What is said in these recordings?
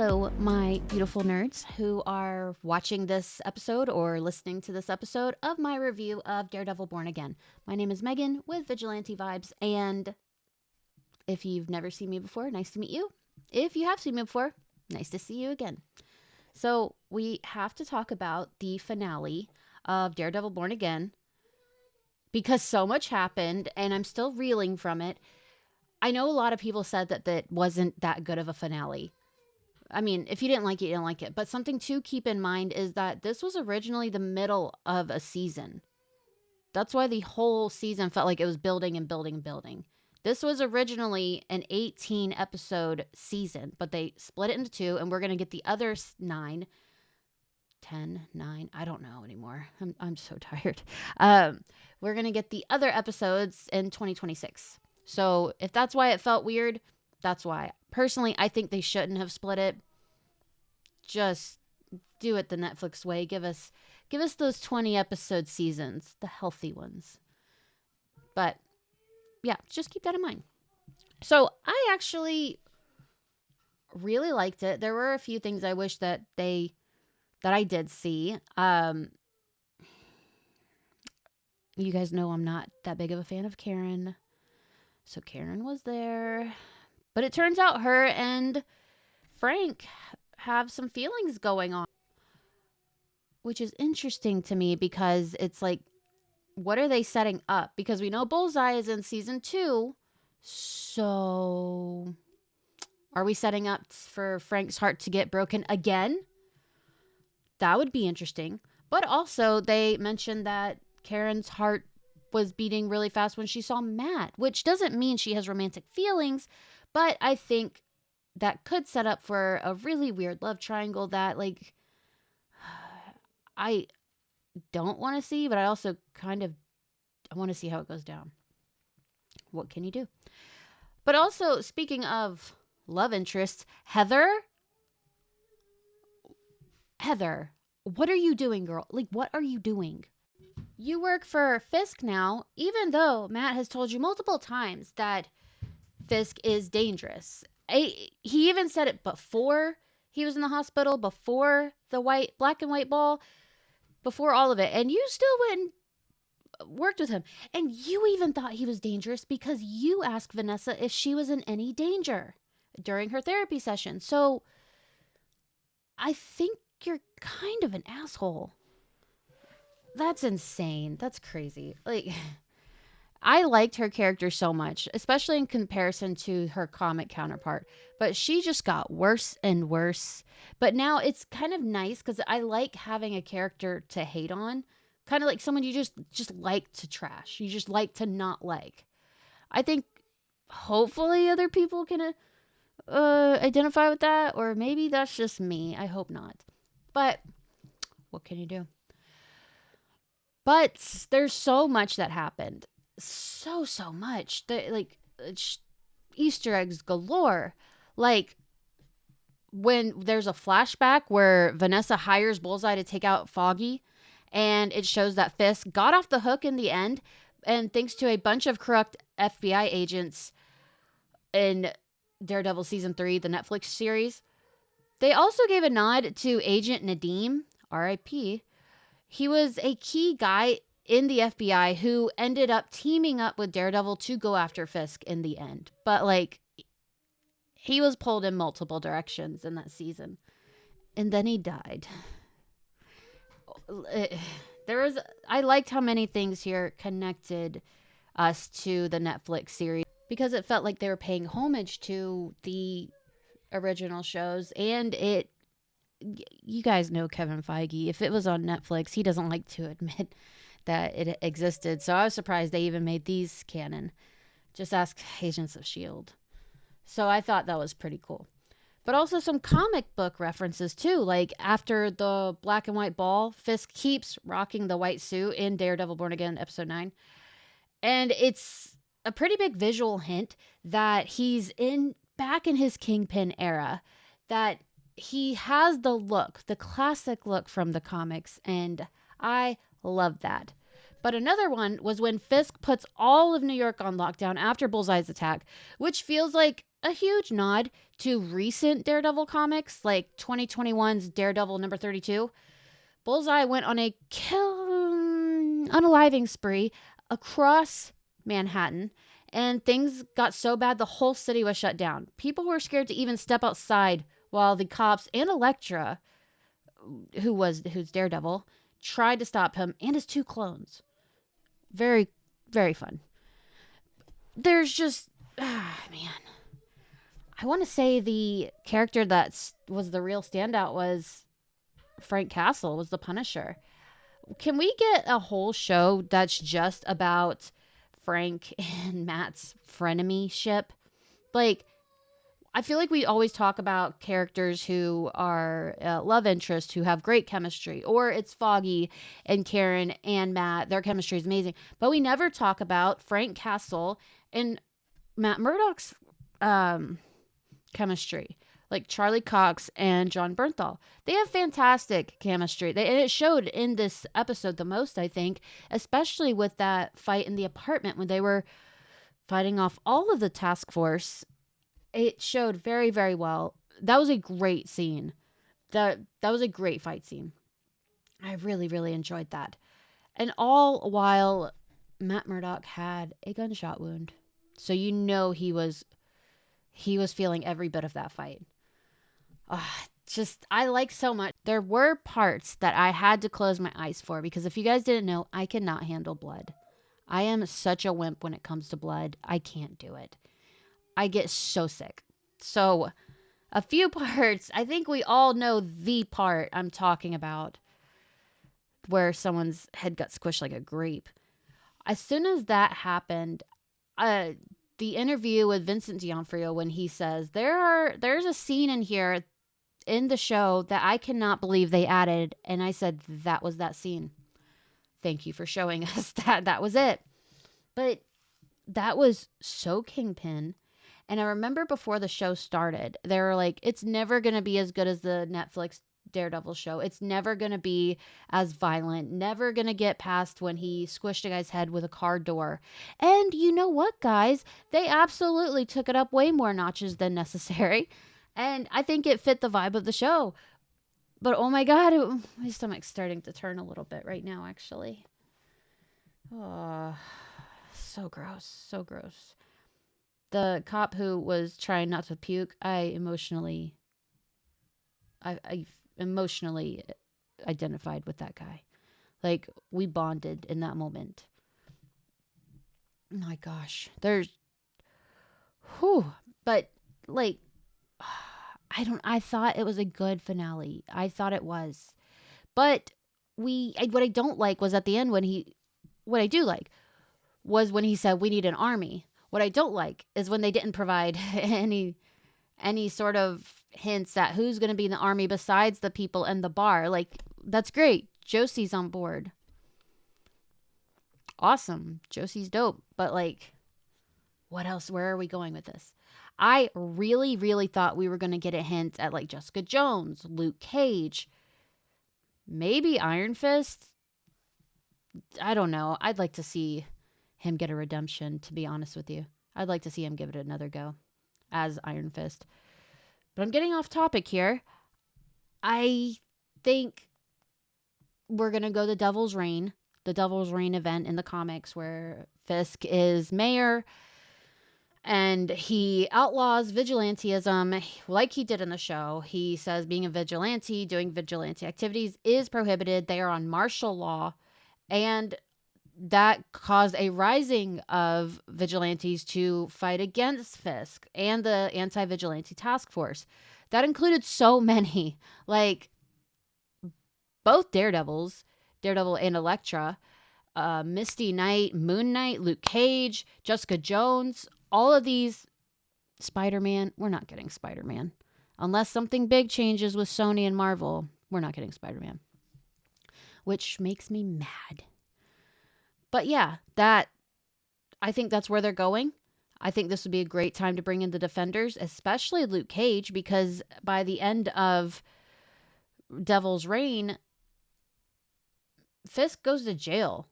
Hello, my beautiful nerds who are watching this episode or listening to this episode of my review of Daredevil Born Again. My name is Megan with Vigilante Vibes, and if you've never seen me before, nice to meet you. If you have seen me before, nice to see you again. So we have to talk about the finale of Daredevil Born Again because so much happened and I'm still reeling from it. I know a lot of people said that wasn't that good of a finale. I mean, if you didn't like it, you didn't like it. But something to keep in mind is that this was originally the middle of a season. That's why the whole season felt like it was building and building and building. This was originally an 18 episode season, but they split it into two, and we're going to get the other 9, 10, 9, I don't know anymore. I'm so tired. We're going to get the other episodes in 2026. So if that's why it felt weird, that's why. Personally, I think they shouldn't have split it. Just do it the Netflix way. Give us those 20 episode seasons, the healthy ones. But yeah, just keep that in mind. So I actually really liked it. There were a few things I wish that I did see. You guys know I'm not that big of a fan of Karen. So Karen was there. But it turns out her and Frank have some feelings going on, which is interesting to me because it's like, what are they setting up? Because we know Bullseye is in season 2. So are we setting up for Frank's heart to get broken again? That would be interesting. But also they mentioned that Karen's heart was beating really fast when she saw Matt, which doesn't mean she has romantic feelings. But I think that could set up for a really weird love triangle that, like, I don't want to see, but I also I want to see how it goes down. What can you do? But also, speaking of love interests, Heather, what are you doing, girl? Like, what are you doing? You work for Fisk now, even though Matt has told you multiple times that Fisk is dangerous. He even said it before he was in the hospital, before the black and white ball, before all of it. And you still went and worked with him. And you even thought he was dangerous because you asked Vanessa if she was in any danger during her therapy session. So I think you're kind of an asshole. That's insane. That's crazy. Like, I liked her character so much, especially in comparison to her comic counterpart. But she just got worse and worse. But now it's kind of nice because I like having a character to hate on. Kind of like someone you just like to trash. You just like to not like. I think hopefully other people can identify with that. Or maybe that's just me. I hope not. But what can you do? But there's so much that happened. So much. Easter eggs galore. Like, when there's a flashback where Vanessa hires Bullseye to take out Foggy, and it shows that Fisk got off the hook in the end, and thanks to a bunch of corrupt FBI agents in Daredevil Season 3, the Netflix series, they also gave a nod to Agent Nadeem, R.I.P., he was a key guy in the FBI who ended up teaming up with Daredevil to go after Fisk in the end. But, like, he was pulled in multiple directions in that season. And then he died. I liked how many things here connected us to the Netflix series because it felt like they were paying homage to the original shows, and you guys know Kevin Feige. If it was on Netflix, he doesn't like to admit that it existed. So I was surprised they even made these canon. Just ask Agents of S.H.I.E.L.D. So I thought that was pretty cool. But also some comic book references too. Like, after the black and white ball, Fisk keeps rocking the white suit in Daredevil Born Again episode 9. And it's a pretty big visual hint that he's back in his Kingpin era. That he has the classic look from the comics, and I love that. But another one was when Fisk puts all of New York on lockdown after Bullseye's attack, which feels like a huge nod to recent Daredevil comics, like 2021's Daredevil number 32. Bullseye went on a unaliving spree across Manhattan, and things got so bad the whole city was shut down. People were scared to even step outside while the cops and Elektra, who's Daredevil, tried to stop him and his two clones. Very, very fun. There's just, man. I want to say the character that was the real standout was Frank Castle, was the Punisher. Can we get a whole show that's just about Frank and Matt's frenemy ship? Like, I feel like we always talk about characters who are love interests who have great chemistry, or it's Foggy and Karen and Matt. Their chemistry is amazing. But we never talk about Frank Castle and Matt Murdock's chemistry. Like Charlie Cox and John Bernthal. They have fantastic chemistry. And it showed in this episode the most, I think, especially with that fight in the apartment when they were fighting off all of the task force. It showed very, very well. That was a great scene. That was a great fight scene. I really, really enjoyed that. And all while Matt Murdock had a gunshot wound. So you know he was feeling every bit of that fight. I like so much. There were parts that I had to close my eyes for because if you guys didn't know, I cannot handle blood. I am such a wimp when it comes to blood. I can't do it. I get so sick. So a few parts, I think we all know the part I'm talking about where someone's head got squished like a grape. As soon as that happened, the interview with Vincent D'Onofrio when he says, there's a scene in here in the show that I cannot believe they added. And I said, that was that scene. Thank you for showing us that was it. But that was so Kingpin. And I remember before the show started, they were like, it's never going to be as good as the Netflix Daredevil show. It's never going to be as violent, never going to get past when he squished a guy's head with a car door. And you know what, guys? They absolutely took it up way more notches than necessary. And I think it fit the vibe of the show. But oh my God, my stomach's starting to turn a little bit right now, actually. Oh, so gross. So gross. The cop who was trying not to puke, I emotionally identified with that guy. Like, we bonded in that moment. Oh my gosh. But, like, I thought it was a good finale. I thought it was. But what I don't like was at the end what I do like was when he said we need an army. What I don't like is when they didn't provide any sort of hints at who's going to be in the army besides the people in the bar. Like, that's great. Josie's on board. Awesome. Josie's dope. But, like, what else? Where are we going with this? I really, really thought we were going to get a hint at, like, Jessica Jones, Luke Cage, maybe Iron Fist. I don't know. I'd like to see him get a redemption, to be honest with you. I'd like to see him give it another go as Iron Fist. But I'm getting off topic here. I think we're going to go the Devil's Reign event in the comics where Fisk is mayor and he outlaws vigilantism like he did in the show. He says being a vigilante, doing vigilante activities is prohibited. They are on martial law. And that caused a rising of vigilantes to fight against Fisk and the anti-vigilante task force. That included so many, like both Daredevil and Elektra, Misty Knight, Moon Knight, Luke Cage, Jessica Jones, all of these. Spider-Man, we're not getting Spider-Man. Unless something big changes with Sony and Marvel, we're not getting Spider-Man. Which makes me mad. But yeah, I think that's where they're going. I think this would be a great time to bring in the Defenders, especially Luke Cage, because by the end of Devil's Reign, Fisk goes to jail.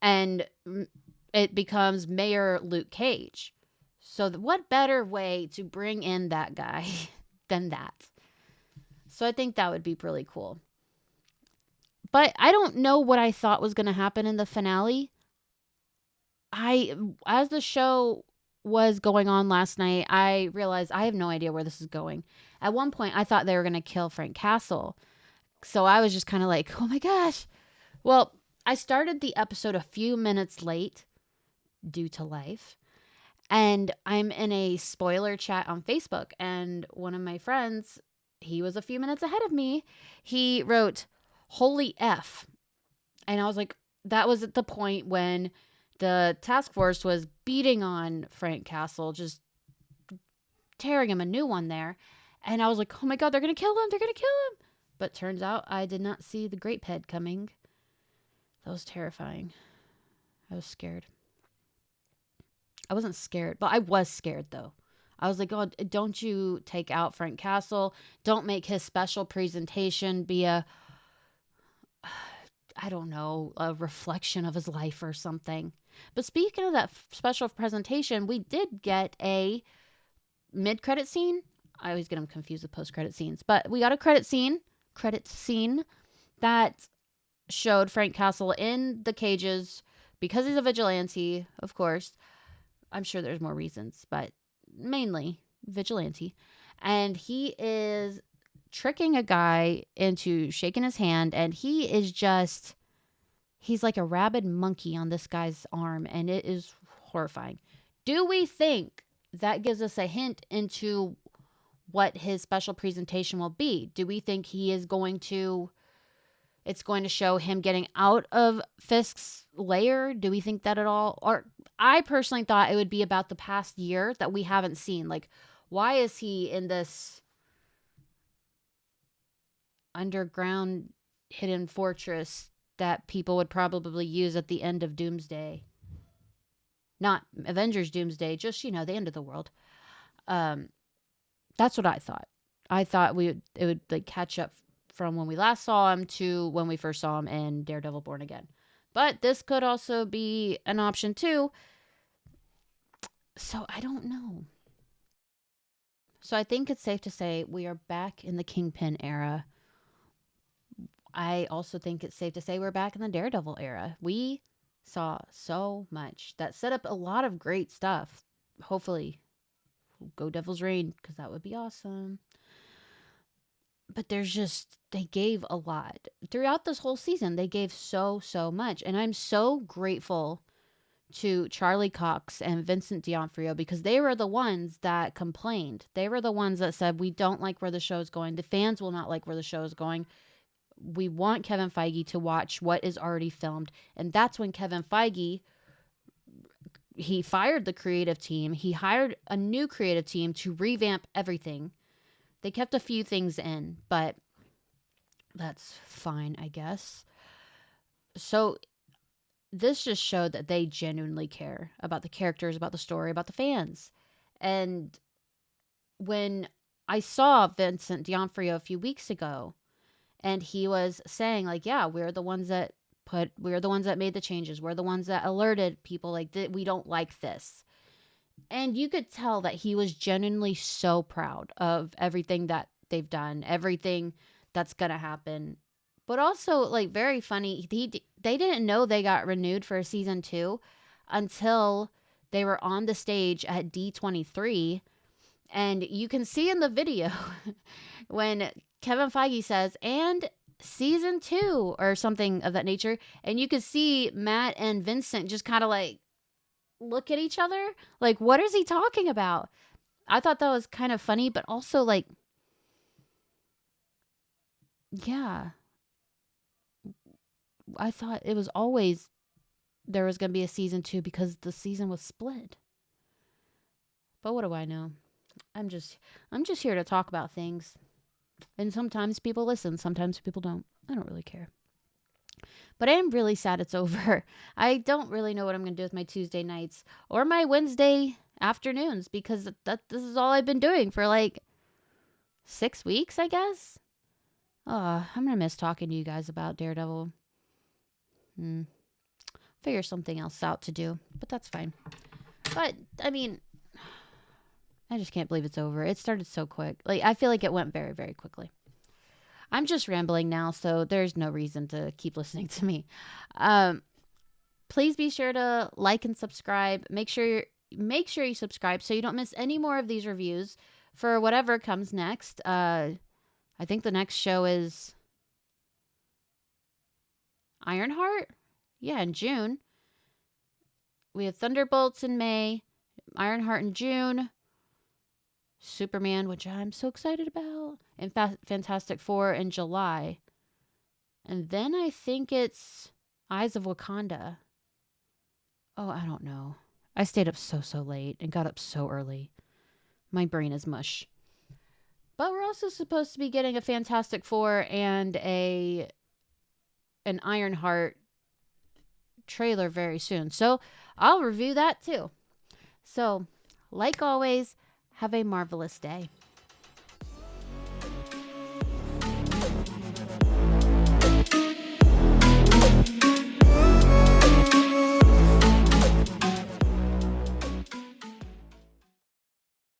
and it becomes Mayor Luke Cage. So, what better way to bring in that guy than that? So, I think that would be really cool. But I don't know what I thought was going to happen in the finale. As the show was going on last night, I realized I have no idea where this is going. At one point, I thought they were going to kill Frank Castle. So I was just kind of like, oh my gosh. Well, I started the episode a few minutes late due to life. And I'm in a spoiler chat on Facebook. And one of my friends, he was a few minutes ahead of me. He wrote, "Holy F." And I was like, that was at the point when the task force was beating on Frank Castle, just tearing him a new one there. And I was like, oh my God, they're going to kill him. They're going to kill him. But turns out I did not see the grape head coming. That was terrifying. I was scared. I wasn't scared, but I was scared though. I was like, oh, don't you take out Frank Castle. Don't make his special presentation be a, I don't know, a reflection of his life or something. But speaking of that special presentation, we did get a mid-credit scene. I always get them confused with post-credit scenes. But we got a credit scene that showed Frank Castle in the cages because he's a vigilante, of course. I'm sure there's more reasons, but mainly vigilante. And he is tricking a guy into shaking his hand, and he's like a rabid monkey on this guy's arm, and it is horrifying. Do we think that gives us a hint into what his special presentation will be? Do we think it's going to show him getting out of Fisk's lair? Do we think that at all? Or I personally thought it would be about the past year that we haven't seen. Like, why is he in this underground hidden fortress that people would probably use at the end of Doomsday? Not Avengers Doomsday, just, the end of the world. That's what I thought. I thought it would like catch up from when we last saw him to when we first saw him in Daredevil Born Again. But this could also be an option too. So I don't know. So I think it's safe to say we are back in the Kingpin era. I also think it's safe to say we're back in the Daredevil era. We saw so much that set up a lot of great stuff. Hopefully, go Devil's Reign, because that would be awesome. But they gave a lot. Throughout this whole season, they gave so much. And I'm so grateful to Charlie Cox and Vincent D'Onofrio because they were the ones that complained. They were the ones that said, we don't like where the show is going. The fans will not like where the show is going. We want Kevin Feige to watch what is already filmed. And that's when Kevin Feige, he fired the creative team. He hired a new creative team to revamp everything. They kept a few things in, but that's fine, I guess. So this just showed that they genuinely care about the characters, about the story, about the fans. And when I saw Vincent D'Onofrio a few weeks ago, and he was saying, like, yeah, we're the ones that made the changes. We're the ones that alerted people, like, that we don't like this. And you could tell that he was genuinely so proud of everything that they've done, everything that's going to happen. But also, like, very funny, they didn't know they got renewed for season 2 until they were on the stage at D23. And you can see in the video when Kevin Feige says, and season 2 or something of that nature. And you could see Matt and Vincent just kind of like look at each other. Like, what is he talking about? I thought that was kind of funny, but also like, yeah. I thought it was always there was going to be a season 2 because the season was split. But what do I know? I'm just here to talk about things. And sometimes people listen, sometimes people don't. I don't really care. But I am really sad it's over. I don't really know what I'm going to do with my Tuesday nights or my Wednesday afternoons because this is all I've been doing for like 6 weeks, I guess. Oh, I'm going to miss talking to you guys about Daredevil. figure something else out to do, but that's fine. But I mean, I just can't believe it's over. It started so quick. Like, I feel like it went very, very quickly. I'm just rambling now, so there's no reason to keep listening to me. Please be sure to like and subscribe. Make sure you subscribe so you don't miss any more of these reviews for whatever comes next. I think the next show is Ironheart. Yeah, in June. We have Thunderbolts in May, Ironheart in June, Superman, which I'm so excited about, and Fantastic Four in July. And then I think it's Eyes of Wakanda. Oh, I don't know. I stayed up so late and got up so early. My brain is mush. But we're also supposed to be getting a Fantastic Four and an Ironheart trailer very soon. So I'll review that too. So, like always, have a marvelous day.